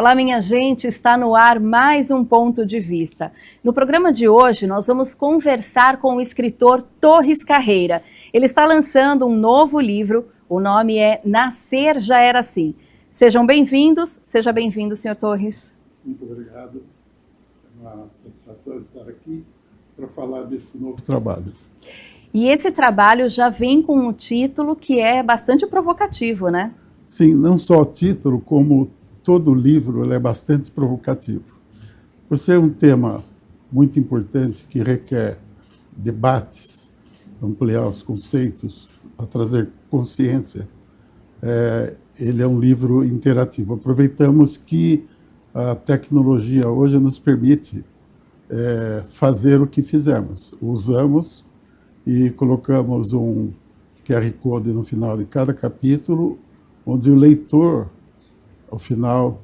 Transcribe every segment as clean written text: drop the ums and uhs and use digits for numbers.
Olá, minha gente, está no ar mais um Ponto de Vista. No programa de hoje, nós vamos conversar com o escritor Torres Carreira. Ele está lançando um novo livro, o nome é Nascer Já Era Assim. Sejam bem-vindos, seja bem-vindo, senhor Torres. Muito obrigado, é uma satisfação estar aqui para falar desse novo trabalho. E esse trabalho já vem com um título que é bastante provocativo, né? Sim, não só o título, como todo o livro ele é bastante provocativo. Por ser um tema muito importante que requer debates, ampliar os conceitos, para trazer consciência, ele é um livro interativo. Aproveitamos que a tecnologia hoje nos permite fazer o que fizemos. Usamos e colocamos um QR Code no final de cada capítulo, onde o leitor, ao final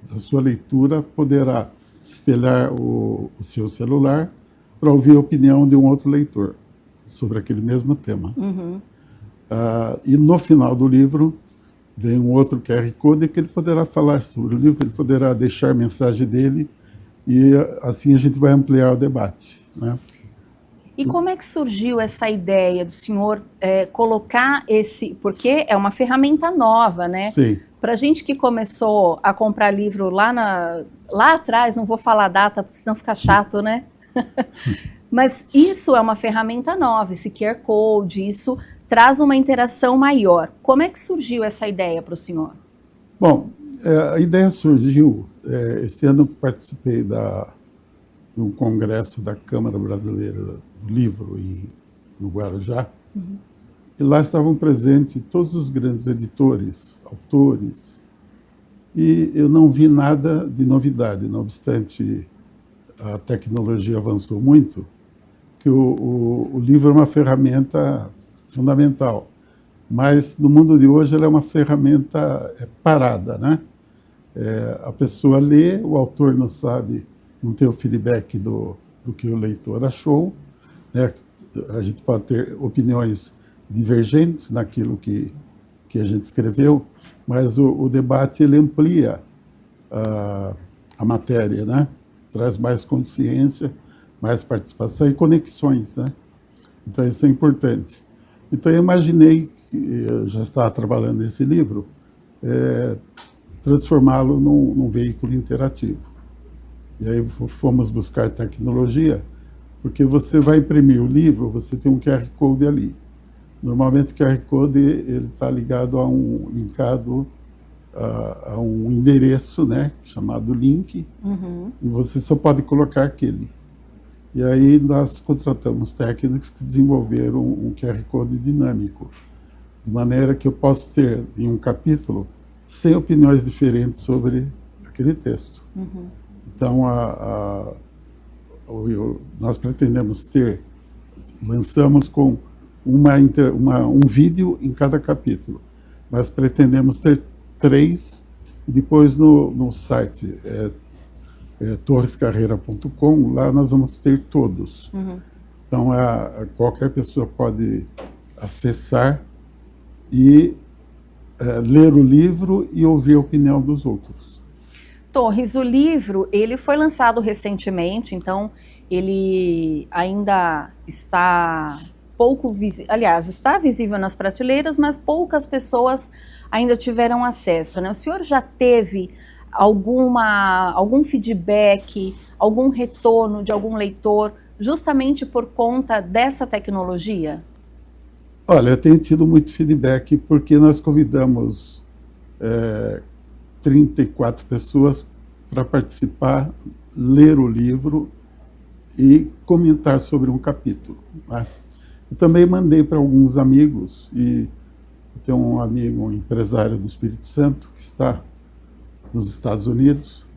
da sua leitura, poderá espelhar o seu celular para ouvir a opinião de um outro leitor sobre aquele mesmo tema. Uhum. E no final do livro vem um outro QR Code que ele poderá falar sobre o livro, ele poderá deixar a mensagem dele e assim a gente vai ampliar o debate, né? E como é que surgiu essa ideia do senhor colocar esse... Porque é uma ferramenta nova, né? Sim. Para gente que começou a comprar livro lá atrás, não vou falar a data, porque senão fica chato, né? Mas isso é uma ferramenta nova, esse QR Code, isso traz uma interação maior. Como é que surgiu essa ideia para o senhor? Bom, a ideia surgiu... Este ano participei de um congresso da Câmara Brasileira do Livro no Guarujá. Uhum. E lá estavam presentes todos os grandes editores, autores, e eu não vi nada de novidade, não obstante a tecnologia avançou muito, que o livro é uma ferramenta fundamental, mas no mundo de hoje ela é uma ferramenta parada, né? A pessoa lê, o autor não sabe, não tem o feedback do que o leitor achou, né? A gente pode ter opiniões divergentes naquilo que a gente escreveu, mas o debate ele amplia a matéria, né? Traz mais consciência, mais participação e conexões, né? Então isso é importante. Então eu imaginei, que eu já estava trabalhando nesse livro, transformá-lo num veículo interativo. E aí fomos buscar tecnologia, porque você vai imprimir o livro, você tem um QR Code ali. Normalmente o QR Code está ligado linkado a um endereço, né, chamado link, Uhum. e você só pode colocar aquele. E aí nós contratamos técnicos que desenvolveram um QR Code dinâmico, de maneira que eu posso ter em um capítulo 100 opiniões diferentes sobre aquele texto. Uhum. Então nós pretendemos lançamos com um vídeo em cada capítulo, mas pretendemos ter 3, e depois no site torrescarreira.com, lá nós vamos ter todos. Uhum. Então qualquer pessoa pode acessar e ler o livro e ouvir a opinião dos outros. Torres, o livro ele foi lançado recentemente, então ele ainda está pouco visível, aliás, está visível nas prateleiras, mas poucas pessoas ainda tiveram acesso, né? O senhor já teve algum feedback, algum retorno de algum leitor, justamente por conta dessa tecnologia? Olha, eu tenho tido muito feedback, porque nós convidamos 34 pessoas para participar, ler o livro e comentar sobre um capítulo, né? Eu também mandei para alguns amigos, e eu tenho um amigo, um empresário do Espírito Santo, que está nos Estados Unidos,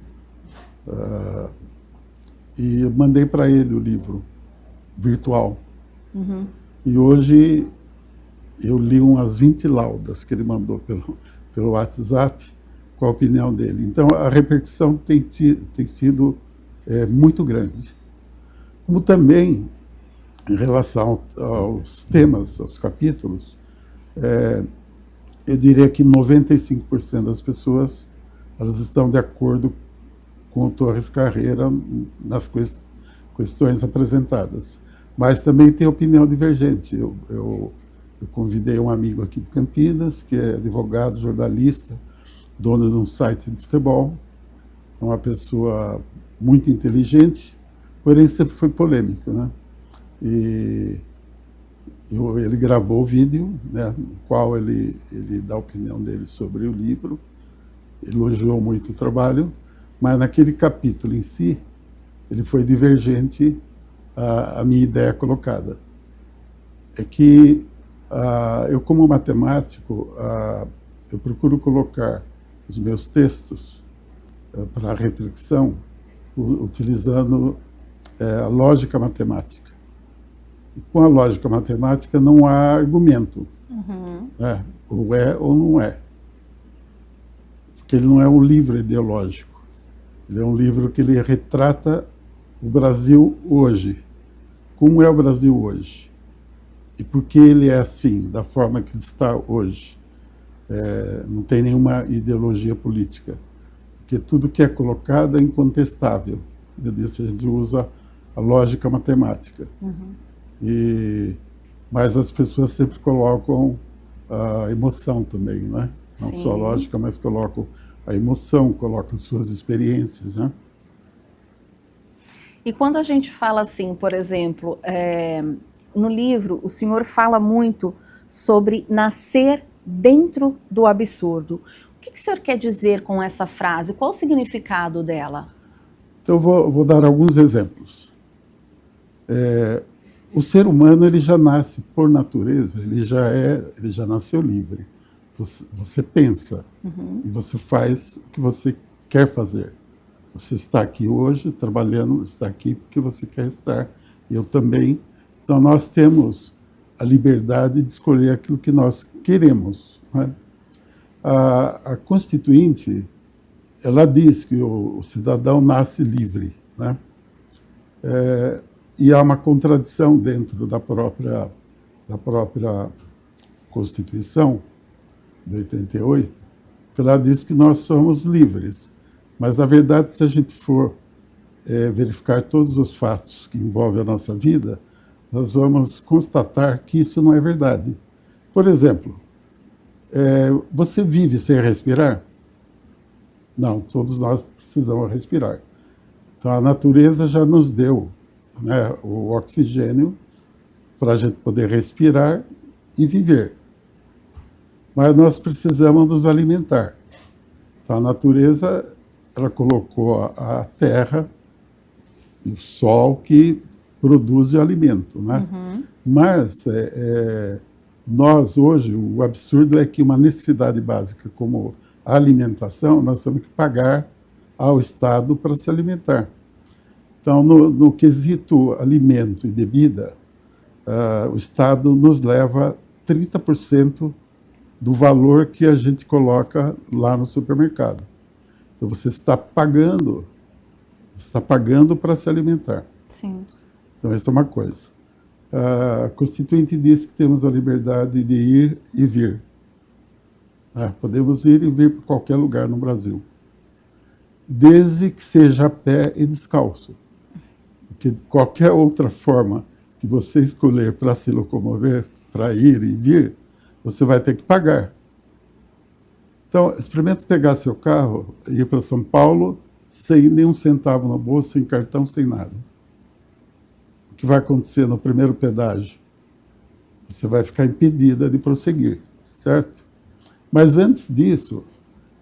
e mandei para ele o livro virtual. Uhum. E hoje eu li umas 20 laudas que ele mandou pelo WhatsApp, com a opinião dele. Então a repercussão tem sido muito grande. Como também, em relação aos temas, aos capítulos, eu diria que 95% das pessoas elas estão de acordo com o Torres Carreira nas questões apresentadas. Mas também tem opinião divergente. Eu convidei um amigo aqui de Campinas, que é advogado, jornalista, dono de um site de futebol, é uma pessoa muito inteligente, porém sempre foi polêmico, né? E ele gravou o vídeo, né, no qual ele dá a opinião dele sobre o livro, elogiou muito o trabalho, mas naquele capítulo em si, ele foi divergente à minha ideia colocada. É que eu, como matemático, eu procuro colocar os meus textos para reflexão utilizando a lógica matemática. E com a lógica matemática não há argumento. Né? Ou é ou não é. Porque ele não é um livro ideológico. Ele é um livro que ele retrata o Brasil hoje. Como é o Brasil hoje? E por que ele é assim, da forma que ele está hoje? Não tem nenhuma ideologia política. Porque tudo que é colocado é incontestável. Eu disse, a gente usa a lógica matemática. Mas as pessoas sempre colocam a emoção também, né? Não Sim. só a lógica, mas colocam a emoção, colocam suas experiências, né? E quando a gente fala assim, por exemplo, no livro o senhor fala muito sobre nascer dentro do absurdo. O que o senhor quer dizer com essa frase? Qual o significado dela? Então, eu vou dar alguns exemplos. O ser humano ele já nasce por natureza, ele já nasceu livre. Você pensa e você faz o que você quer fazer. Você está aqui hoje trabalhando, está aqui porque você quer estar. Eu também. Então nós temos a liberdade de escolher aquilo que nós queremos. Né? A Constituinte, ela diz que o cidadão nasce livre, né? E há uma contradição dentro da própria Constituição de 88, que ela diz que nós somos livres. Mas, na verdade, se a gente for verificar todos os fatos que envolvem a nossa vida, nós vamos constatar que isso não é verdade. Por exemplo, você vive sem respirar? Não, todos nós precisamos respirar. Então, a natureza já nos deu, né, o oxigênio para a gente poder respirar e viver. Mas nós precisamos nos alimentar. Então, a natureza, ela colocou a terra e o sol que produz o alimento, né? Mas nós hoje, o absurdo é que uma necessidade básica como a alimentação, nós temos que pagar ao Estado para se alimentar. Então, no quesito alimento e bebida, o Estado nos leva 30% do valor que a gente coloca lá no supermercado. Então, você está pagando para se alimentar. Sim. Então, essa é uma coisa. A Constituinte diz que temos a liberdade de ir e vir. Podemos ir e vir para qualquer lugar no Brasil, desde que seja a pé e descalço. Porque qualquer outra forma que você escolher para se locomover, para ir e vir, você vai ter que pagar. Então, experimente pegar seu carro e ir para São Paulo sem nenhum centavo na bolsa, sem cartão, sem nada. O que vai acontecer no primeiro pedágio? Você vai ficar impedida de prosseguir, certo? Mas antes disso,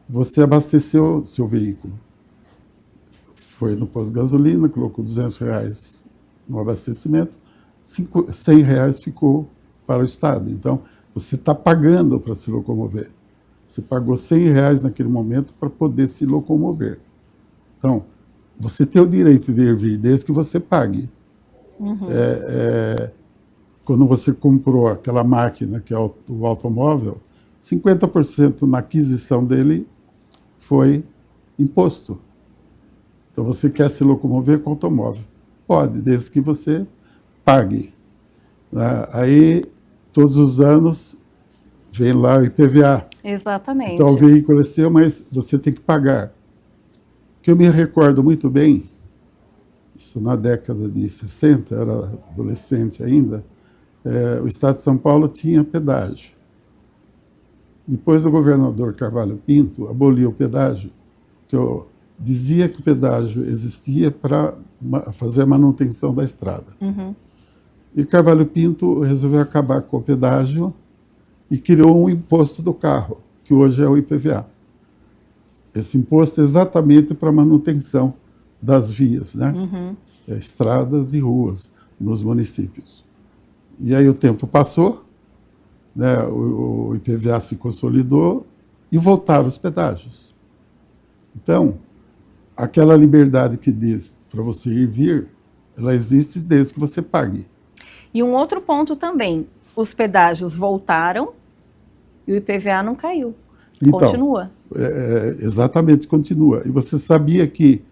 você abasteceu seu veículo. Foi no posto de gasolina, colocou R$200 no abastecimento, R$100 ficou para o Estado. Então, você está pagando para se locomover. Você pagou R$100 naquele momento para poder se locomover. Então, você tem o direito de ir e vir, desde que você pague. Quando você comprou aquela máquina, que é o automóvel, 50% na aquisição dele foi imposto. Então, você quer se locomover com automóvel? Pode, desde que você pague. Aí, todos os anos, vem lá o IPVA. Exatamente. Então o veículo é seu, mas você tem que pagar. O que eu me recordo muito bem, isso na década de 60, era adolescente ainda, o Estado de São Paulo tinha pedágio. Depois o governador Carvalho Pinto aboliu o pedágio, que eu dizia que o pedágio existia para fazer a manutenção da estrada. Uhum. E Carvalho Pinto resolveu acabar com o pedágio e criou um imposto do carro, que hoje é o IPVA. Esse imposto é exatamente para a manutenção das vias, né? Uhum. Estradas e ruas nos municípios. E aí o tempo passou, né? O IPVA se consolidou e voltaram os pedágios. Então, aquela liberdade que diz para você ir e vir, ela existe desde que você pague. E um outro ponto também, os pedágios voltaram e o IPVA não caiu, Então, continua. Exatamente, continua. E você sabia que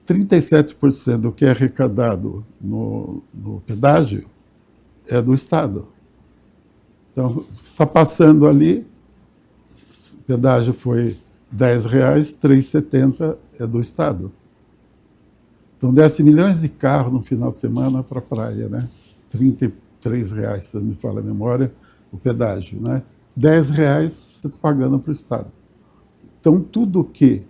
37% do que é arrecadado no pedágio é do Estado. Então, você está passando ali, o pedágio foi R$10, R$3,70 é do Estado. Então, desce milhões de carros no final de semana para a praia, né? R$33, se não me fala a memória, o pedágio, né? R$10 você está pagando para o Estado. Então, tudo que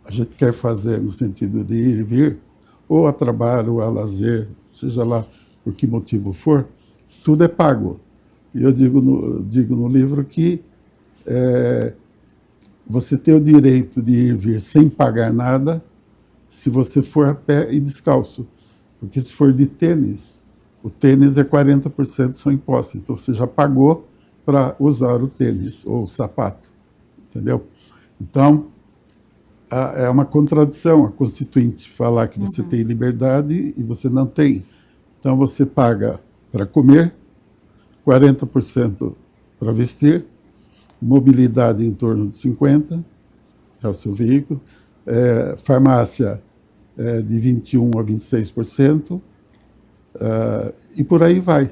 a gente quer fazer no sentido de ir e vir, ou a trabalho, ou a lazer, seja lá por que motivo for, tudo é pago. E eu digo no livro que você tem o direito de ir e vir sem pagar nada se você for a pé e descalço. Porque se for de tênis, o tênis é 40% são impostos. Então, você já pagou para usar o tênis ou o sapato. Entendeu? Então, é uma contradição a Constituinte falar que você tem liberdade e você não tem. Então, você paga para comer, 40% para vestir, mobilidade em torno de 50%, é o seu veículo, farmácia de 21% a 26%, e por aí vai.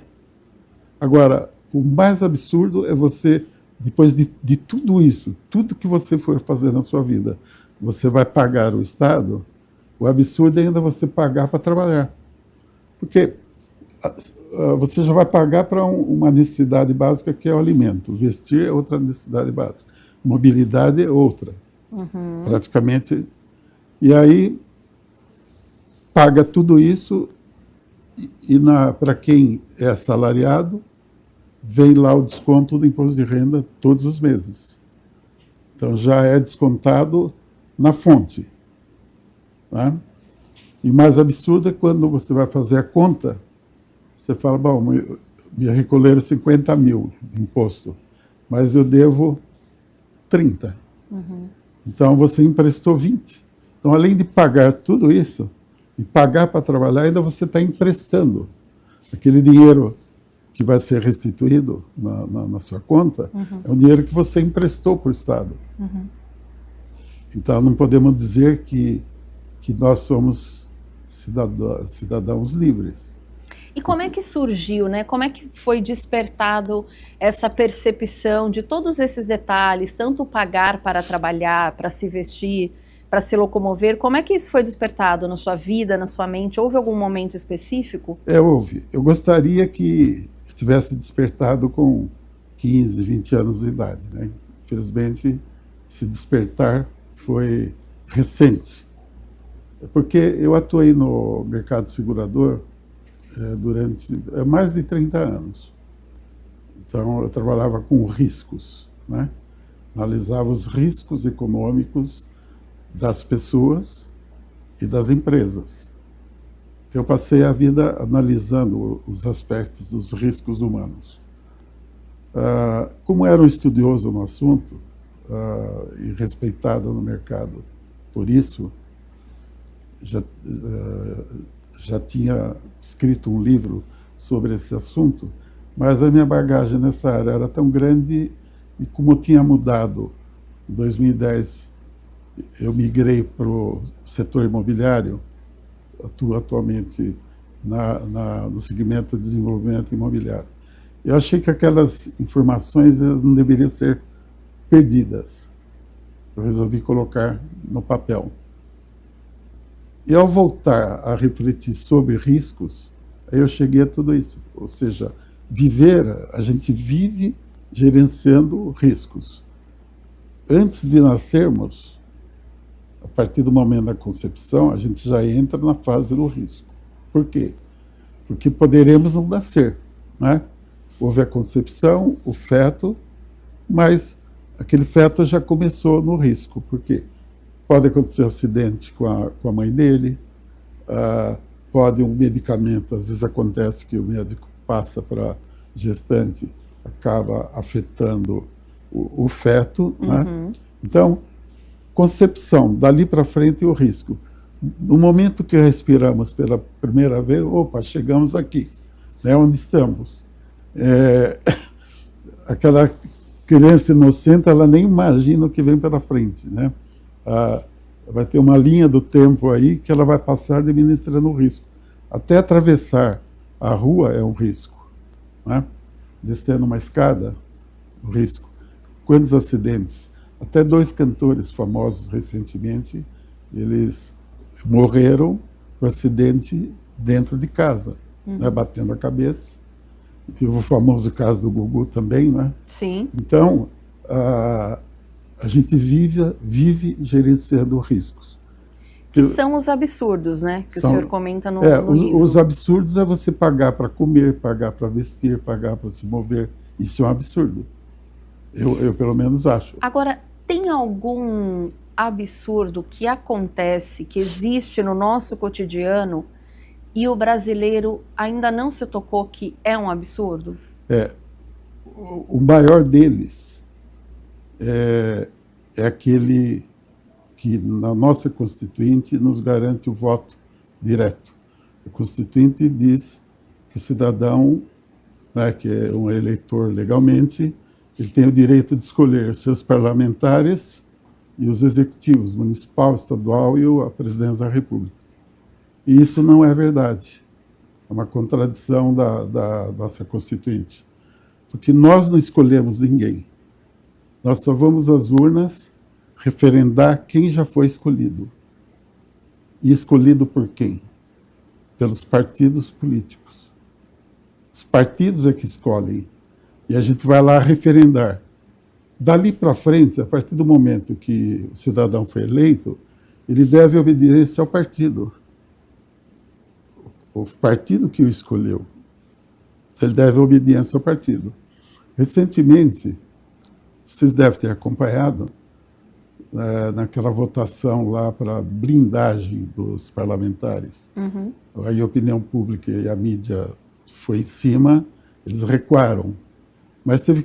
Agora, o mais absurdo é você, depois de tudo isso, tudo que você for fazer na sua vida, você vai pagar o Estado, o absurdo é ainda você pagar para trabalhar. Porque você já vai pagar para uma necessidade básica que é o alimento. Vestir é outra necessidade básica. Mobilidade é outra. Uhum. Praticamente. E aí, paga tudo isso e para quem é assalariado, vem lá o desconto do imposto de renda todos os meses. Então, já é descontado na fonte. Né? E o mais absurdo é quando você vai fazer a conta, você fala, bom, me recolheram 50 mil de imposto, mas eu devo 30. Uhum. Então, você emprestou 20. Então, além de pagar tudo isso, e pagar para trabalhar, ainda você está emprestando. Aquele dinheiro que vai ser restituído na sua conta, é um dinheiro que você emprestou para o Estado. Uhum. Então, não podemos dizer que nós somos cidadãos livres. E como é que surgiu, né? Como é que foi despertado essa percepção de todos esses detalhes, tanto pagar para trabalhar, para se vestir, para se locomover? Como é que isso foi despertado na sua vida, na sua mente? Houve algum momento específico? Houve. Eu gostaria que tivesse despertado com 15, 20 anos de idade, né? Infelizmente, esse despertar foi recente. Porque eu atuei no mercado segurador durante mais de 30 anos. Então, eu trabalhava com riscos, né? Analisava os riscos econômicos das pessoas e das empresas. Então, eu passei a vida analisando os aspectos dos riscos humanos. Como era um estudioso no assunto e respeitado no mercado por isso, já tinha escrito um livro sobre esse assunto, mas a minha bagagem nessa área era tão grande e como tinha mudado, em 2010 eu migrei para o setor imobiliário, atuo atualmente no segmento de desenvolvimento imobiliário. Eu achei que aquelas informações não deveriam ser perdidas. Eu resolvi colocar no papel. E ao voltar a refletir sobre riscos, aí eu cheguei a tudo isso. Ou seja, a gente vive gerenciando riscos. Antes de nascermos, a partir do momento da concepção, a gente já entra na fase do risco. Por quê? Porque poderemos não nascer, né? Houve a concepção, o feto, mas aquele feto já começou no risco. Por quê? Pode acontecer um acidente com a mãe dele, pode um medicamento, às vezes acontece que o médico passa para gestante, acaba afetando o feto, né? Então, concepção, dali para frente o risco. No momento que respiramos pela primeira vez, opa, chegamos aqui, né, onde estamos. Aquela criança inocente, ela nem imagina o que vem pela frente, né? Vai ter uma linha do tempo aí que ela vai passar administrando o risco. Até atravessar a rua é um risco, né? Descendo uma escada, o risco. Quantos acidentes? Até 2 cantores famosos recentemente, eles morreram por acidente dentro de casa, né, batendo a cabeça. Teve o famoso caso do Gugu também, né? Sim. Então, a gente vive gerenciando riscos. Que são os absurdos, né? Que o senhor comenta no livro. Os absurdos é você pagar para comer, pagar para vestir, pagar para se mover. Isso é um absurdo. Eu pelo menos acho. Agora, tem algum absurdo que acontece, que existe no nosso cotidiano e o brasileiro ainda não se tocou que é um absurdo? O maior deles é aquele que na nossa Constituinte nos garante o voto direto. A Constituinte diz que o cidadão, né, que é um eleitor legalmente, ele tem o direito de escolher os seus parlamentares e os executivos, municipal, estadual e a presidência da República. E isso não é verdade. É uma contradição da nossa Constituinte. Porque nós não escolhemos ninguém. Nós só vamos às urnas referendar quem já foi escolhido. E escolhido por quem? Pelos partidos políticos. Os partidos é que escolhem. E a gente vai lá referendar. Dali para frente, a partir do momento que o cidadão foi eleito, ele deve obediência ao partido. O partido que o escolheu. Ele deve obediência ao partido. Recentemente, vocês devem ter acompanhado, naquela votação lá para blindagem dos parlamentares. Aí a opinião pública e a mídia foi em cima, eles recuaram. Mas teve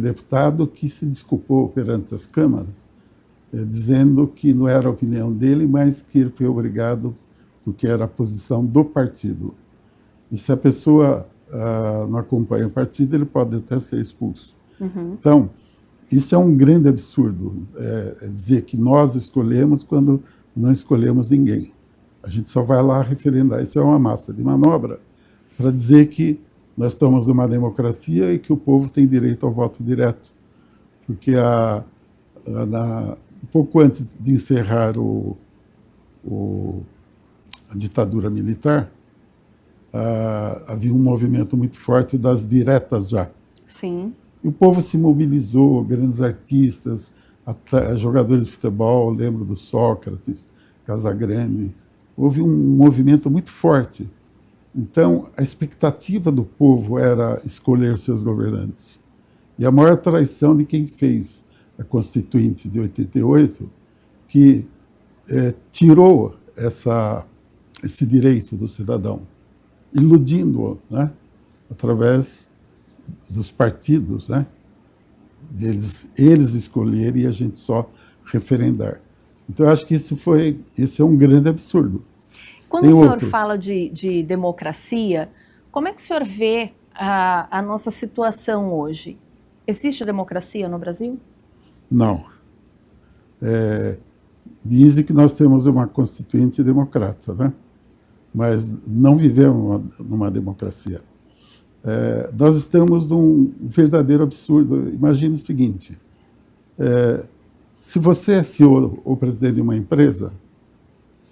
deputado que se desculpou perante as câmaras, dizendo que não era a opinião dele, mas que ele foi obrigado, porque era a posição do partido. E se a pessoa não acompanha o partido, ele pode até ser expulso. Então, isso é um grande absurdo, dizer que nós escolhemos quando não escolhemos ninguém. A gente só vai lá referendar. Isso é uma massa de manobra para dizer que nós estamos numa democracia e que o povo tem direito ao voto direto. Porque um pouco antes de encerrar a ditadura militar, havia um movimento muito forte das diretas já. Sim. E o povo se mobilizou, grandes artistas, jogadores de futebol, lembro do Sócrates, Casagrande. Houve um movimento muito forte. Então, a expectativa do povo era escolher seus governantes. E a maior traição de quem fez a Constituinte de 88, que tirou esse direito do cidadão, iludindo-o, né, através dos partidos, né, eles escolherem e a gente só referendar. Então, eu acho que esse é um grande absurdo. Quando o senhor fala de democracia, como é que o senhor vê a nossa situação hoje? Existe democracia no Brasil? Não. Dizem que nós temos uma constituinte democrata, né? Mas não vivemos numa democracia. Nós estamos num verdadeiro absurdo. Imagine o seguinte, se você é CEO ou presidente de uma empresa,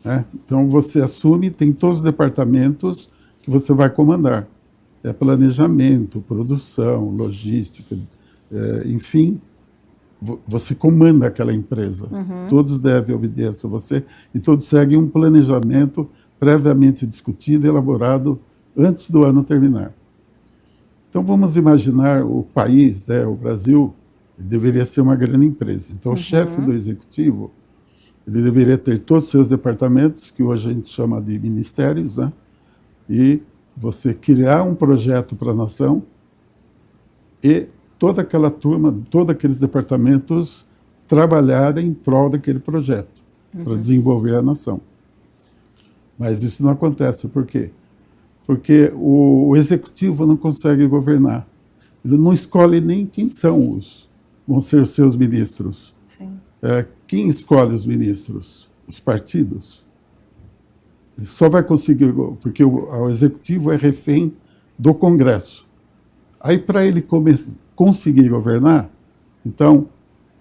né, então você assume, tem todos os departamentos que você vai comandar. Planejamento, produção, logística, enfim, você comanda aquela empresa. Todos devem obediência a você e todos seguem um planejamento previamente discutido e elaborado antes do ano terminar. Então vamos imaginar o país, né, o Brasil, deveria ser uma grande empresa. Então o chefe do executivo, ele deveria ter todos os seus departamentos, que hoje a gente chama de ministérios, né, e você criar um projeto para a nação e toda aquela turma, todos aqueles departamentos trabalharem em prol daquele projeto, para desenvolver a nação. Mas isso não acontece. Por quê? Porque o executivo não consegue governar. Ele não escolhe nem quem vão ser os seus ministros. Sim. Quem escolhe os ministros? Os partidos. Ele só vai conseguir, porque o executivo é refém do Congresso. Aí, para ele conseguir governar, então,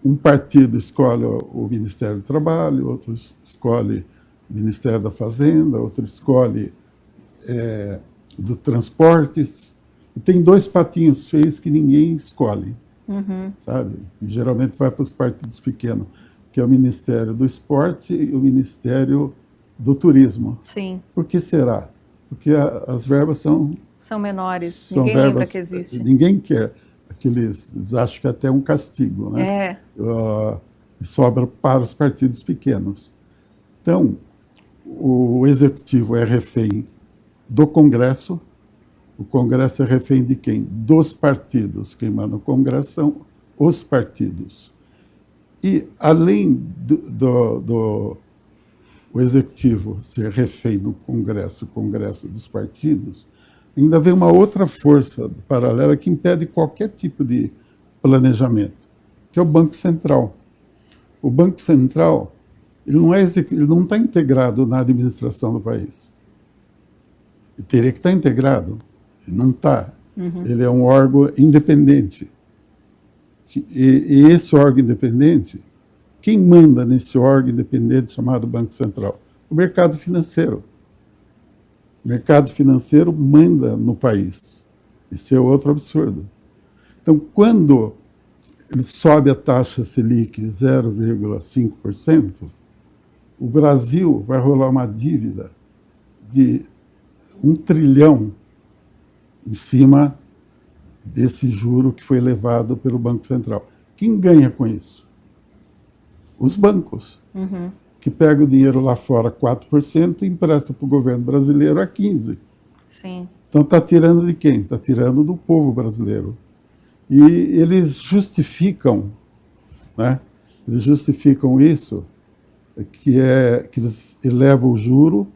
um partido escolhe o Ministério do Trabalho, outro escolhe o Ministério da Fazenda, outro escolhe do Transportes. E tem dois patinhos feios que ninguém escolhe, sabe? E geralmente vai para os partidos pequenos, que é o Ministério do Esporte e o Ministério do Turismo. Sim. Por que será? Porque as verbas são menores, ninguém lembra que existe. Ninguém quer. Eles acham que é até um castigo, né? Sobra para os partidos pequenos. Então, o executivo é refém do Congresso. O Congresso é refém de quem? Dos partidos. Quem manda o Congresso são os partidos. E, além o executivo ser refém do Congresso, o Congresso dos partidos, ainda vem uma outra força paralela que impede qualquer tipo de planejamento, que é o Banco Central. O Banco Central, ele não está integrado na administração do país. Ele teria que estar integrado. Ele não está. Ele é um órgão independente. E esse órgão independente, quem manda nesse órgão independente chamado Banco Central? O mercado financeiro. O mercado financeiro manda no país. Isso é outro absurdo. Então, quando ele sobe a taxa Selic 0,5%, o Brasil vai rolar uma dívida de 1 trilhão em cima desse juro que foi levado pelo Banco Central. Quem ganha com isso? Os bancos, que pegam o dinheiro lá fora 4% e emprestam para o governo brasileiro a 15%. Sim. Então está tirando de quem? Está tirando do povo brasileiro. E eles justificam, né? Eles justificam isso, que eles elevam o juro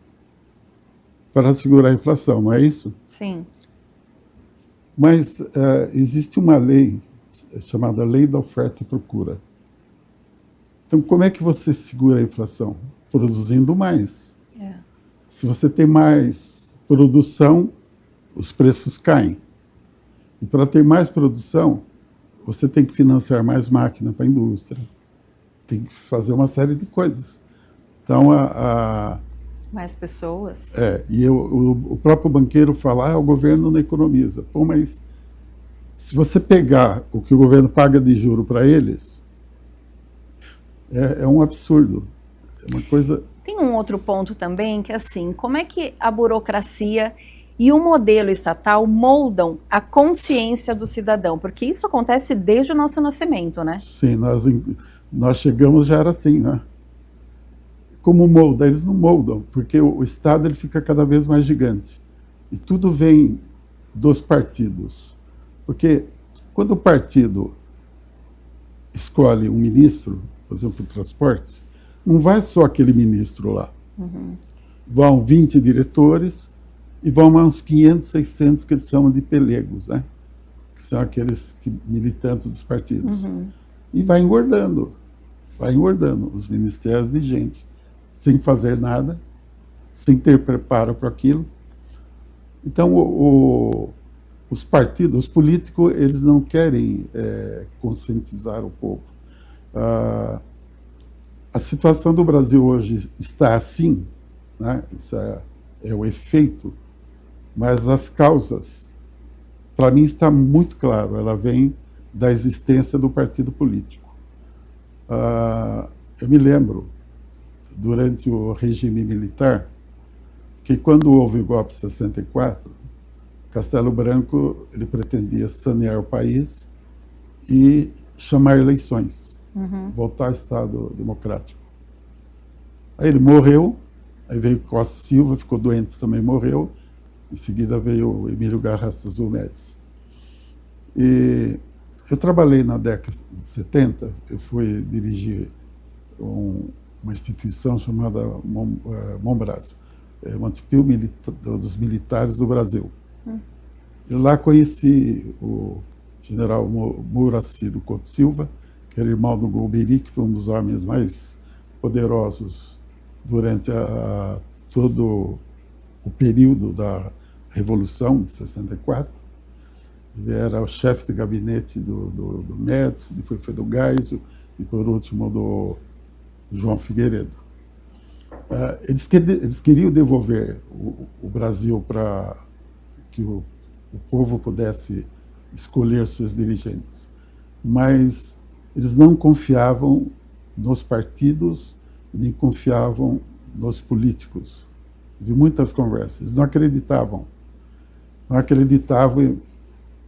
para segurar a inflação, não é isso? Sim. Mas existe uma lei chamada Lei da Oferta e Procura. Então, como é que você segura a inflação? Produzindo mais. Se você tem mais produção, os preços caem. E para ter mais produção, você tem que financiar mais máquina para a indústria. Tem que fazer uma série de coisas. Então, mais pessoas. E o próprio banqueiro fala, o governo não economiza. Pô, mas se você pegar o que o governo paga de juro para eles, é um absurdo. É uma coisa... Tem um outro ponto também, que é assim, como é que a burocracia e o modelo estatal moldam a consciência do cidadão? Porque isso acontece desde o nosso nascimento, né? Sim, nós chegamos, já era assim, né? Como molda? Eles não moldam, porque o Estado ele fica cada vez mais gigante. E tudo vem dos partidos. Porque quando o partido escolhe um ministro, por exemplo, para o transporte, não vai só aquele ministro lá. Vão 20 diretores e vão uns 500, 600 que eles chamam de pelegos, né? Que são aqueles militantes dos partidos. E vai engordando os ministérios de gente, sem fazer nada, sem ter preparo para aquilo. Então, os partidos, os políticos, eles não querem conscientizar o povo. A situação do Brasil hoje está assim, né? Isso é o efeito, mas as causas, para mim, está muito claro, ela vem da existência do partido político. Eu me lembro, durante o regime militar, que quando houve o golpe de 64, Castelo Branco ele pretendia sanear o país e chamar eleições, voltar ao Estado democrático. Aí ele morreu, aí veio Costa Silva, ficou doente, também morreu, em seguida veio o Emílio Garrastazu Médici. E eu trabalhei na década de 70, eu fui dirigir uma instituição chamada Monbras, Montepio dos Militares do Brasil. E lá conheci o general Muraci do Couto Silva, que era irmão do Golbery, que foi um dos homens mais poderosos durante todo o período da Revolução de 64. Ele era o chefe de gabinete do Médici, depois foi do Geisel e, por último, do João Figueiredo. Eles queriam devolver o Brasil para que o povo pudesse escolher seus dirigentes, mas eles não confiavam nos partidos, nem confiavam nos políticos. Tive muitas conversas, eles não acreditavam.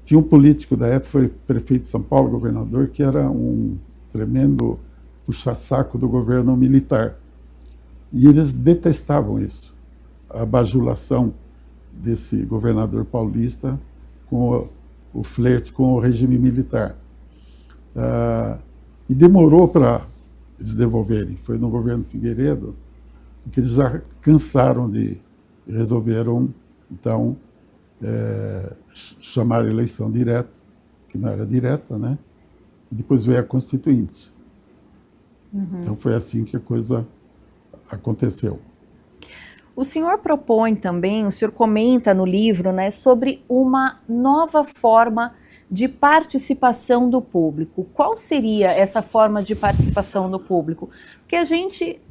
Tinha um político da época, foi prefeito de São Paulo, governador, que era um tremendo puxa-saco do governo militar. E eles detestavam isso, a bajulação desse governador paulista com o flerte com o regime militar. E demorou para eles devolverem. Foi no governo Figueiredo que eles já cansaram de resolveram, então, chamar a eleição direta, que não era direta, né? E depois veio a Constituinte. Então foi assim que a coisa aconteceu. O senhor propõe também, o senhor comenta no livro, né, sobre uma nova forma de participação do público. Qual seria essa forma de participação do público? Porque a gente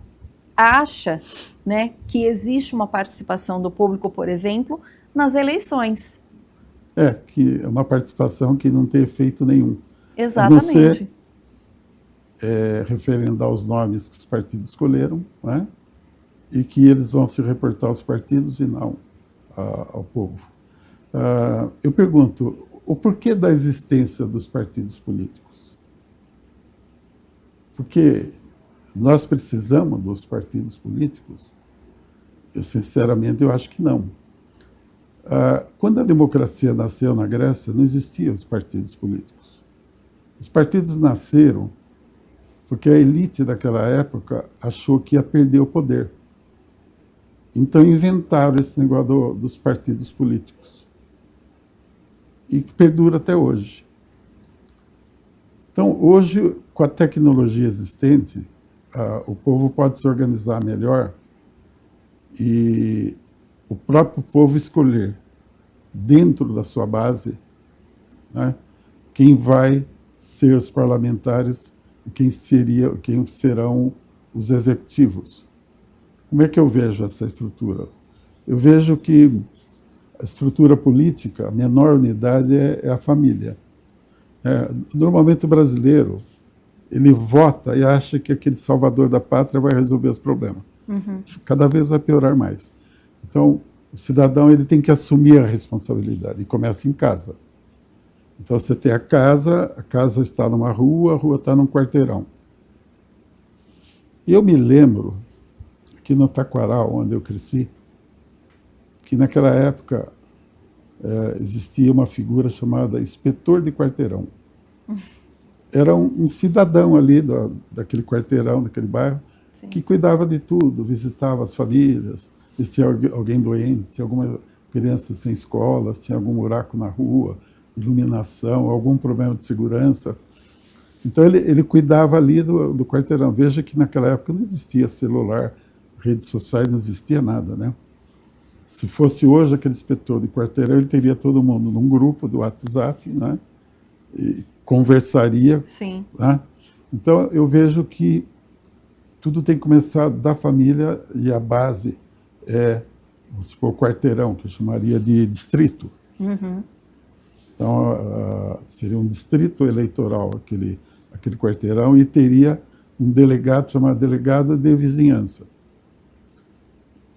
acha, né, que existe uma participação do público, por exemplo, nas eleições. Que é uma participação que não tem efeito nenhum. Exatamente. A não ser referendar os nomes que os partidos escolheram, né? E que eles vão se reportar aos partidos e não ao povo. Eu pergunto, o porquê da existência dos partidos políticos? Porque nós precisamos dos partidos políticos? Eu, sinceramente, eu acho que não. Quando a democracia nasceu na Grécia, não existiam os partidos políticos. Os partidos nasceram porque a elite daquela época achou que ia perder o poder. Então inventaram esse negócio dos partidos políticos. E que perdura até hoje. Então, hoje, com a tecnologia existente, o povo pode se organizar melhor e o próprio povo escolher, dentro da sua base, né, quem vai ser os parlamentares e quem serão os executivos. Como é que eu vejo essa estrutura? Eu vejo que a estrutura política, a menor unidade é a família. Normalmente o brasileiro, ele vota e acha que aquele salvador da pátria vai resolver os problemas. Cada vez vai piorar mais. Então, o cidadão ele tem que assumir a responsabilidade, e começa em casa. Então, você tem a casa está numa rua, a rua está num quarteirão. E eu me lembro, aqui no Taquaral, onde eu cresci, que naquela época existia uma figura chamada inspetor de quarteirão. Era um cidadão ali daquele quarteirão, daquele bairro, sim, que cuidava de tudo, visitava as famílias, se tinha alguém doente, se tinha alguma criança sem escola, se tinha algum buraco na rua, iluminação, algum problema de segurança. Então ele cuidava ali do quarteirão. Veja que naquela época não existia celular, redes sociais, não existia nada, né? Se fosse hoje aquele inspetor de quarteirão, ele teria todo mundo num grupo do WhatsApp, né? E conversaria. Sim. Né? Então, eu vejo que tudo tem que começar da família e a base é, vamos supor, quarteirão, que eu chamaria de distrito. Uhum. Então, seria um distrito eleitoral, aquele quarteirão, e teria um delegado chamado delegado de vizinhança.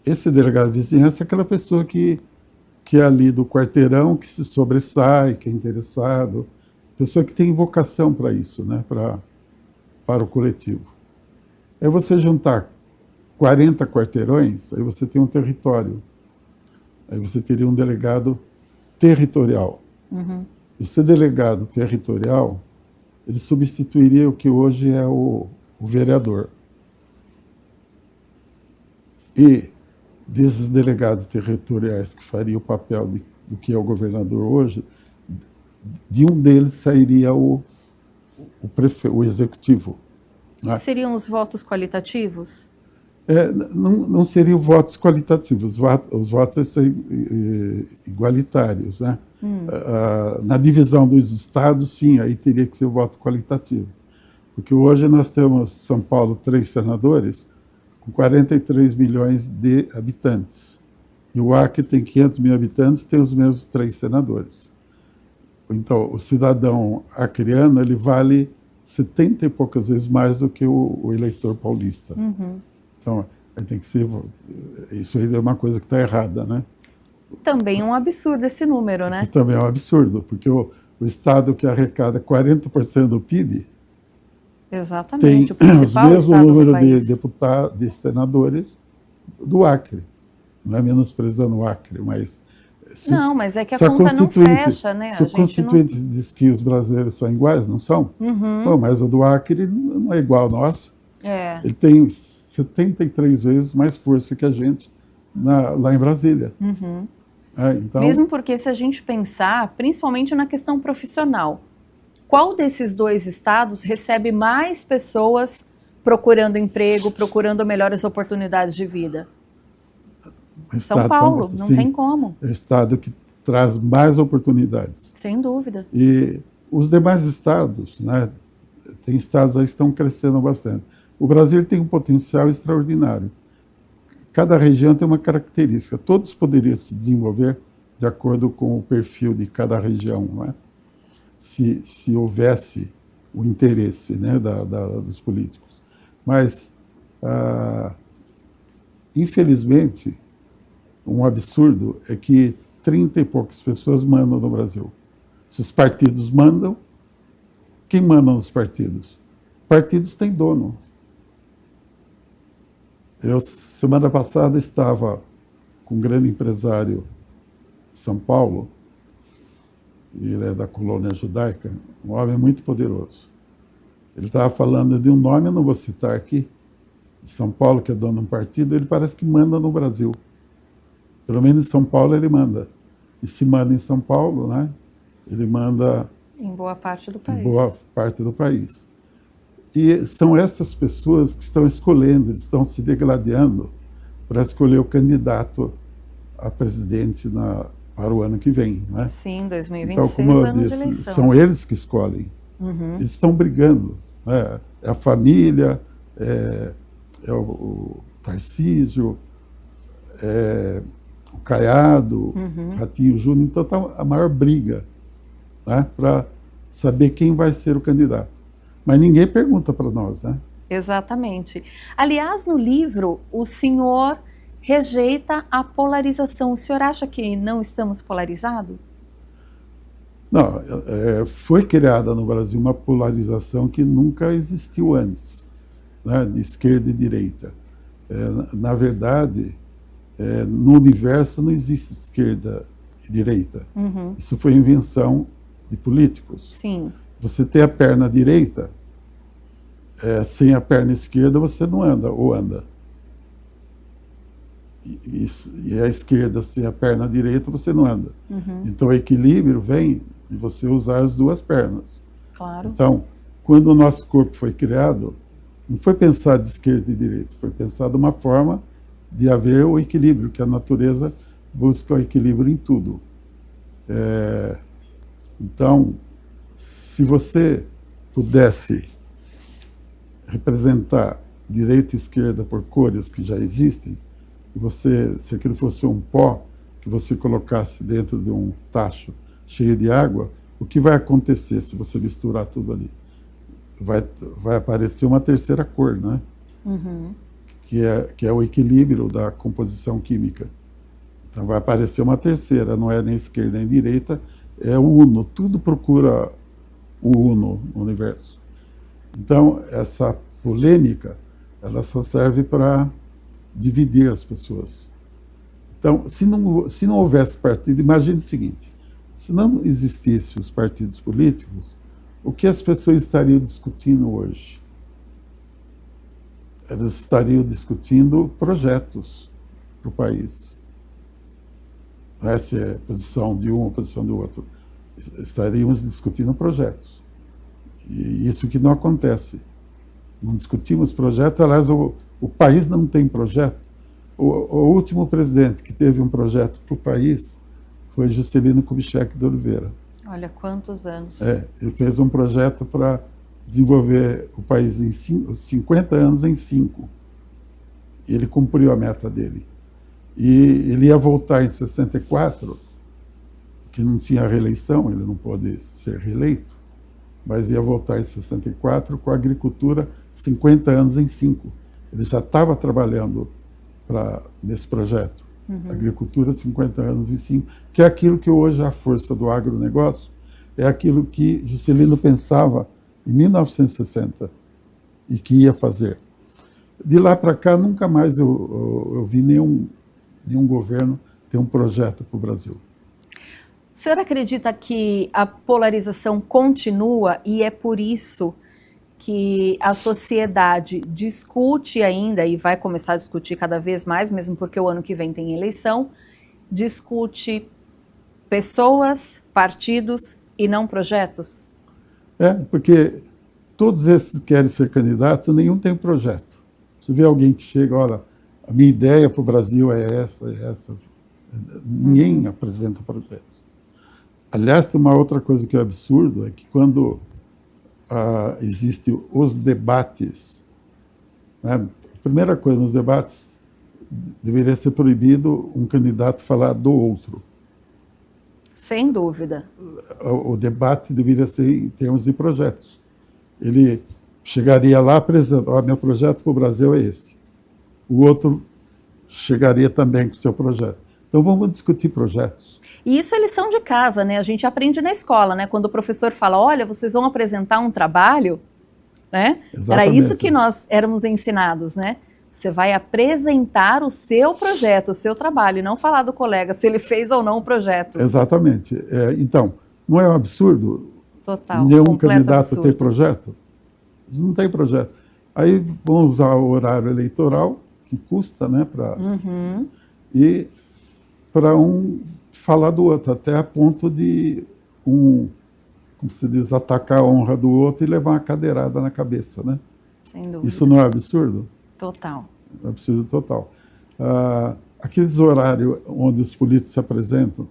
Esse delegado de vizinhança é aquela pessoa que é ali do quarteirão, que se sobressai, que é interessado, pessoa que tem vocação para isso, né, para o coletivo. Aí você juntar 40 quarteirões, aí você tem um território. Aí você teria um delegado territorial. Uhum. Esse delegado territorial, ele substituiria o que hoje é o vereador. E desses delegados territoriais que faria o papel do que é o governador hoje, de um deles sairia o executivo. Né? Seriam os votos qualitativos? Não seriam votos qualitativos, os votos são igualitários. Né? Na divisão dos estados, sim, aí teria que ser o voto qualitativo. Porque hoje nós temos, São Paulo, 3 senadores, com 43 milhões de habitantes. E o Acre tem 500 mil habitantes, tem os mesmos 3 senadores. Então, o cidadão acreano, ele vale 70 e poucas vezes mais do que o eleitor paulista. Uhum. Então, tem que ser, isso aí é uma coisa que está errada, né? Também é um absurdo esse número, né? Que também é um absurdo, porque o estado que arrecada 40% do PIB Exatamente, tem o os principal mesmos estado do número de país. deputados, de senadores do Acre. Não é menosprezando o Acre, mas... Não, mas é que a conta não fecha, né? Se o Constituinte diz que os brasileiros são iguais, não são? Uhum. Bom, mas o do Acre não é igual ao nosso. É. Ele tem 73 vezes mais força que a gente lá em Brasília. Uhum. Então, mesmo porque se a gente pensar, principalmente na questão profissional, qual desses 2 estados recebe mais pessoas procurando emprego, procurando melhores oportunidades de vida? São Paulo, não tem como. É o estado que traz mais oportunidades. Sem dúvida. E os demais estados, né, tem estados aí que estão crescendo bastante. O Brasil tem um potencial extraordinário. Cada região tem uma característica. Todos poderiam se desenvolver de acordo com o perfil de cada região, né? Se houvesse o interesse, né, dos políticos. Mas, infelizmente, um absurdo é que 30 e poucas pessoas mandam no Brasil. Se os partidos mandam, quem manda nos partidos? Partidos têm dono. Eu, semana passada, estava com um grande empresário de São Paulo, ele é da colônia judaica, um homem muito poderoso. Ele estava falando de um nome, eu não vou citar aqui, de São Paulo, que é dono de um partido, ele parece que manda no Brasil. Pelo menos em São Paulo ele manda. E se manda em São Paulo, né, ele manda em boa parte do país. Em boa parte do país. E são essas pessoas que estão escolhendo, estão se degladiando para escolher o candidato a presidente para o ano que vem. Né? Sim, 2026, então, como eu ano disse, de eleição. são eles que escolhem. Uhum. Eles estão brigando. Né? É a família, é o Tarcísio, o Caiado, Ratinho Júnior. Então, está a maior briga, né, para saber quem vai ser o candidato. Mas ninguém pergunta para nós, né? Exatamente. Aliás, no livro, o senhor rejeita a polarização. O senhor acha que não estamos polarizados? Não, foi criada no Brasil uma polarização que nunca existiu antes, né, de esquerda e direita. Na verdade, no universo não existe esquerda e direita. Uhum. Isso foi invenção de políticos. Sim. Você tem a perna direita, sem a perna esquerda você não anda, ou anda. E a esquerda sem a perna direita você não anda. Uhum. Então o equilíbrio vem de você usar as 2 pernas. Claro. Então, quando o nosso corpo foi criado, não foi pensado de esquerda e direita, foi pensado uma forma de haver o equilíbrio que a natureza busca o equilíbrio em tudo. Então, se você pudesse representar direita e esquerda por cores que já existem, se aquilo fosse um pó que você colocasse dentro de um tacho cheio de água, o que vai acontecer se você misturar tudo ali? Vai aparecer uma terceira cor, né? Uhum. Que é o equilíbrio da composição química. Então vai aparecer uma terceira, não é nem esquerda nem direita, é o uno. Tudo procura o uno no universo. Então, essa polêmica, ela só serve para dividir as pessoas. Então, se não houvesse partido, imagine o seguinte, se não existissem os partidos políticos, o que as pessoas estariam discutindo hoje? Elas estariam discutindo projetos para o país. Não é se é posição de um ou posição do outro. Estaríamos discutindo projetos. E isso que não acontece. Não discutimos projetos, aliás, o país não tem projeto. O último presidente que teve um projeto para o país foi Juscelino Kubitschek de Oliveira. Olha, quantos anos. Ele fez um projeto para desenvolver o país em 50 anos em 5. Ele cumpriu a meta dele. E ele ia voltar em 64, que não tinha reeleição, ele não pôde ser reeleito, mas ia voltar em 64 com a agricultura 50 anos em 5. Ele já estava trabalhando nesse projeto. Agricultura 50 anos em 5, que é aquilo que hoje é a força do agronegócio, é aquilo que Juscelino pensava em 1960 e que ia fazer. De lá para cá, nunca mais eu vi nenhum governo ter um projeto para o Brasil. O senhor acredita que a polarização continua e é por isso que a sociedade discute ainda, e vai começar a discutir cada vez mais, mesmo porque o ano que vem tem eleição, discute pessoas, partidos e não projetos? Porque todos esses que querem ser candidatos, nenhum tem um projeto. Você vê alguém que chega, olha, a minha ideia para o Brasil é essa. Ninguém apresenta projeto. Aliás, tem uma outra coisa que é absurdo, é que quando existem os debates, né, a primeira coisa, nos debates, deveria ser proibido um candidato falar do outro. Sem dúvida. O debate deveria ser em termos de projetos. Ele chegaria lá apresentando, meu projeto para o Brasil é esse. O outro chegaria também com o seu projeto. Então vamos discutir projetos. E isso é lição de casa, né? A gente aprende na escola, né? Quando o professor fala, olha, vocês vão apresentar um trabalho, né? Exatamente. Era isso que nós éramos ensinados, né? Você vai apresentar o seu projeto, o seu trabalho, e não falar do colega se ele fez ou não o projeto. Exatamente. Então, não é um absurdo Total, nenhum candidato absurdo. ter projeto? Eles não têm projeto. Aí vão usar o horário eleitoral, que custa, né? E para um falar do outro, até a ponto de como se diz, atacar a honra do outro e levar uma cadeirada na cabeça, né? Sem dúvida. Isso não é absurdo? Total. É absurdo total. Aqueles horários onde os políticos se apresentam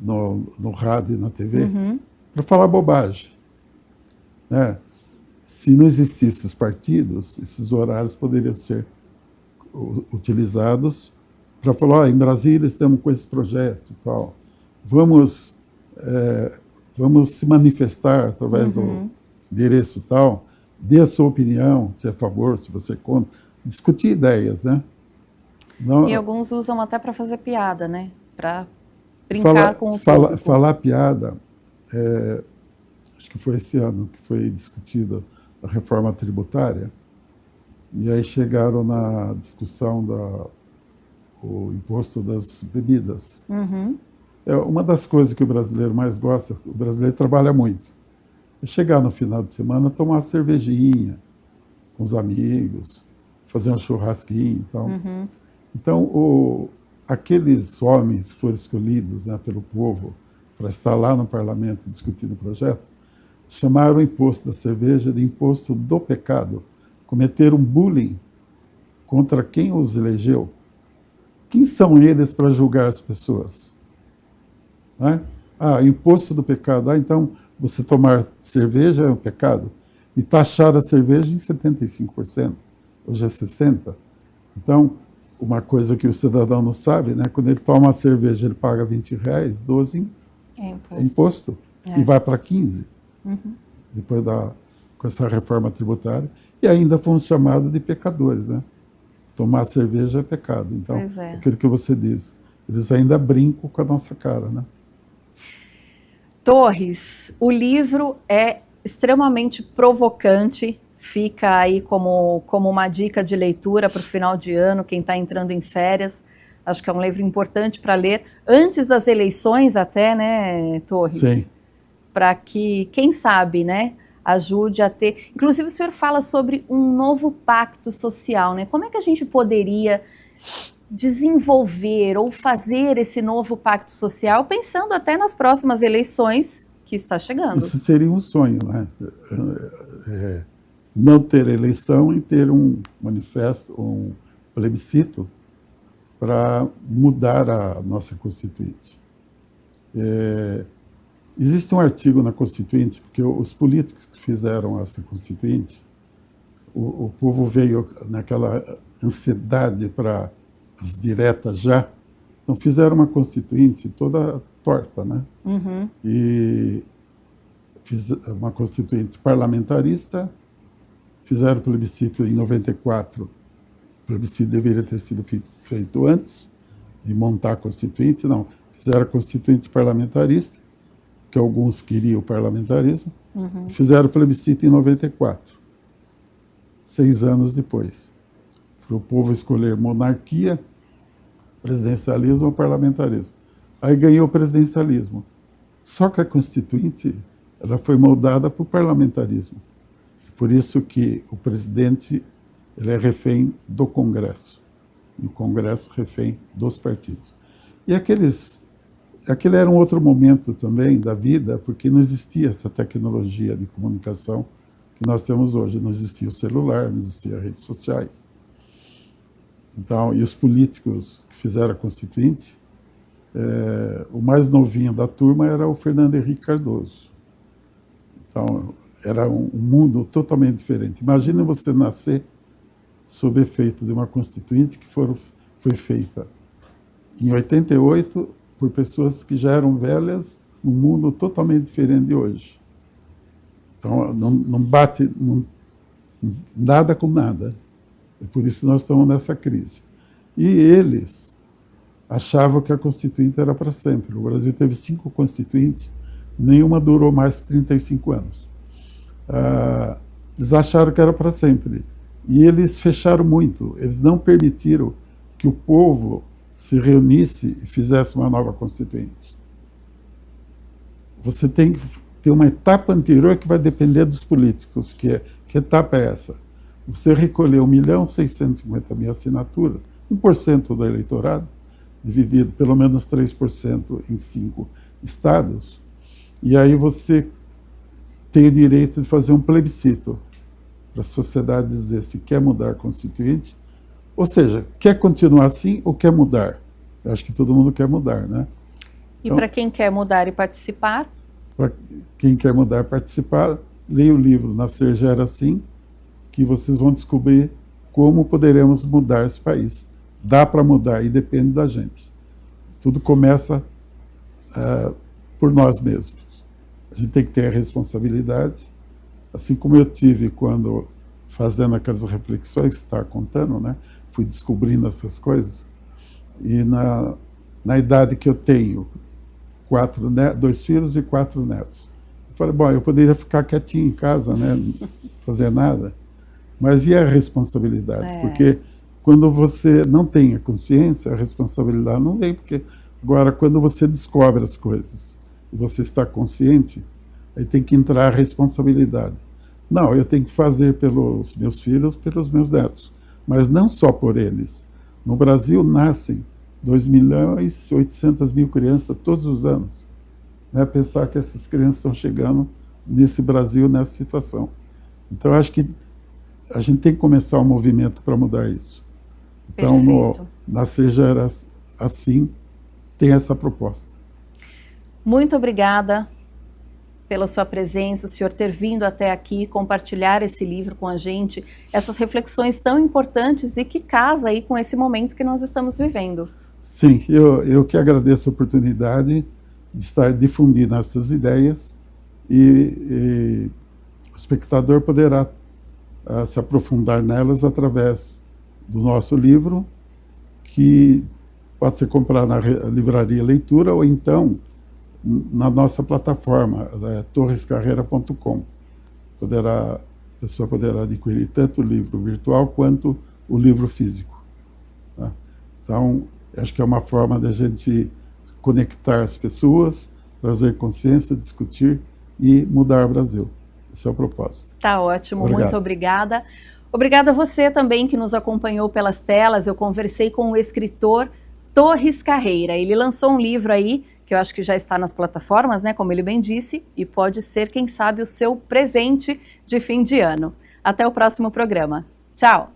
no rádio e na TV, para falar bobagem, né? Se não existissem os partidos, esses horários poderiam ser utilizados para falar, em Brasília estamos com esse projeto e tal. Vamos se manifestar através do endereço tal, dê a sua opinião, se é a favor, se você é contra, discutir ideias, né? Não, e alguns usam até para fazer piada, né? Para brincar com o público. Falar piada, acho que foi esse ano que foi discutida a reforma tributária, e aí chegaram na discussão o imposto das bebidas. Uma das coisas que o brasileiro mais gosta, o brasileiro trabalha muito, é chegar no final de semana, tomar uma cervejinha com os amigos, fazer um churrasquinho e tal. Então, aqueles homens que foram escolhidos, né, pelo povo para estar lá no parlamento discutindo o projeto, chamaram o imposto da cerveja de imposto do pecado, cometeram bullying contra quem os elegeu. quem são eles para julgar as pessoas? Né? Imposto do pecado. Então, você tomar cerveja é um pecado. E taxar a cerveja em 75%. Hoje é 60%. Então, uma coisa que o cidadão não sabe, né? Quando ele toma uma cerveja, ele paga R$20, 12 é imposto. E vai para 15%. Depois com essa reforma tributária. E ainda fomos chamados de pecadores, né? Tomar cerveja é pecado. Então, aquilo que você diz, eles ainda brincam com a nossa cara, né? Torres, o livro é extremamente provocante, fica aí como uma dica de leitura para o final de ano, quem está entrando em férias. Acho que é um livro importante para ler, antes das eleições até, né, Torres? Sim. Para que, quem sabe, né, ajude a ter... Inclusive, o senhor fala sobre um novo pacto social, né? Como é que a gente poderia desenvolver ou fazer esse novo pacto social, pensando até nas próximas eleições que está chegando? Isso seria um sonho, né? Não ter eleição e ter um manifesto, um plebiscito para mudar a nossa Constituinte. Existe um artigo na Constituinte, porque os políticos que fizeram essa Constituinte, o povo veio naquela ansiedade para as diretas já, então fizeram uma Constituinte toda torta, né? E fiz uma Constituinte parlamentarista, fizeram plebiscito em 94, o plebiscito deveria ter sido feito antes de montar a Constituinte, não, fizeram a Constituinte parlamentarista, que alguns queriam o parlamentarismo, fizeram o plebiscito em 94, 6 anos depois, para o povo escolher monarquia, presidencialismo ou parlamentarismo. Aí ganhou o presidencialismo. Só que a Constituinte ela foi moldada para o parlamentarismo. Por isso que o presidente ele é refém do Congresso, e o Congresso refém dos partidos. E aquele era um outro momento também da vida, porque não existia essa tecnologia de comunicação que nós temos hoje. Não existia o celular, não existia redes sociais. Então, e os políticos que fizeram a Constituinte, o mais novinho da turma era o Fernando Henrique Cardoso. Então, era um mundo totalmente diferente. Imagina você nascer sob efeito de uma Constituinte que foi feita em 88 por pessoas que já eram velhas, num mundo totalmente diferente de hoje. Então, não bate nada com nada. E por isso nós estamos nessa crise. E eles achavam que a Constituinte era para sempre. O Brasil teve 5 Constituintes, nenhuma durou mais de 35 anos. Eles acharam que era para sempre. E eles fecharam muito. Eles não permitiram que o povo se reunisse e fizesse uma nova Constituinte. Você tem que ter uma etapa anterior que vai depender dos políticos. Que etapa é essa? Você recolheu 1.650.000 assinaturas, 1% do eleitorado, dividido pelo menos 3% em 5 estados, e aí você tem o direito de fazer um plebiscito para a sociedade dizer se quer mudar a Constituinte, ou seja, quer continuar assim ou quer mudar. Eu acho que todo mundo quer mudar, né? E para quem quer mudar e participar? Para quem quer mudar e participar, leia o livro Nascer Já Era Assim, que vocês vão descobrir como poderemos mudar esse país. Dá para mudar e depende da gente. Tudo começa por nós mesmos. A gente tem que ter a responsabilidade, assim como eu tive quando, fazendo aquelas reflexões que você está contando, né? Fui descobrindo essas coisas. E na idade que eu tenho, 2 filhos e 4 netos, eu falei, bom, eu poderia ficar quietinho em casa, né? Não fazer nada. Mas e a responsabilidade? Porque quando você não tem a consciência, a responsabilidade não vem. Porque agora, quando você descobre as coisas e você está consciente, aí tem que entrar a responsabilidade. Não, eu tenho que fazer pelos meus filhos, pelos meus netos, mas não só por eles. No Brasil nascem 2.800.000 crianças todos os anos. Né? Pensar que essas crianças estão chegando nesse Brasil, nessa situação. Então, eu acho que a gente tem que começar um movimento para mudar isso. Então, na Seja Assim tem essa proposta. Muito obrigada pela sua presença, o senhor ter vindo até aqui, compartilhar esse livro com a gente, essas reflexões tão importantes e que casa aí com esse momento que nós estamos vivendo. Sim, eu que agradeço a oportunidade de estar difundindo essas ideias e o espectador poderá se aprofundar nelas através do nosso livro, que pode ser comprado na livraria Leitura ou então na nossa plataforma, torrescarreira.com. A pessoa poderá adquirir tanto o livro virtual quanto o livro físico. Tá? Então, acho que é uma forma da gente conectar as pessoas, trazer consciência, discutir e mudar o Brasil. Esse é o propósito. Tá ótimo, Obrigado. Muito obrigada. Obrigada a você também que nos acompanhou pelas telas. Eu conversei com o escritor Torres Carreira. Ele lançou um livro aí, que eu acho que já está nas plataformas, né, como ele bem disse, e pode ser, quem sabe, o seu presente de fim de ano. Até o próximo programa. Tchau!